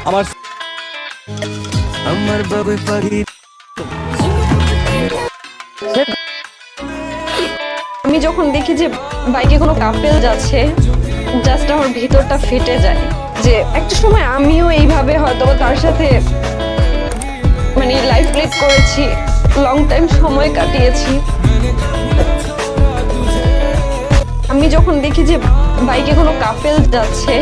আমার আমার বাবু পাখি আমি যখন দেখি যে বাইকে কোনো কাপেল যাচ্ছে, জাস্ট আমার ভিতরটা ফেটে যায় যে একটা সময় আমিও এইভাবে হয়তো তার সাথে মানে লাইফ লিড করেছি, লং টাইম সময় কাটিয়েছি। আমি যখন দেখি যে বাইকে কোনো কাপেল যাচ্ছে,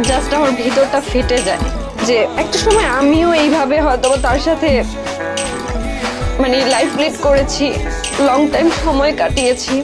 জাস্ট আমার ভিতরটা ফেটে যায় যে একটা সময় আমিও এইভাবে হয়তো তার সাথে মানে লাইফ লিড করেছি, লং টাইম সময় কাটিয়েছি।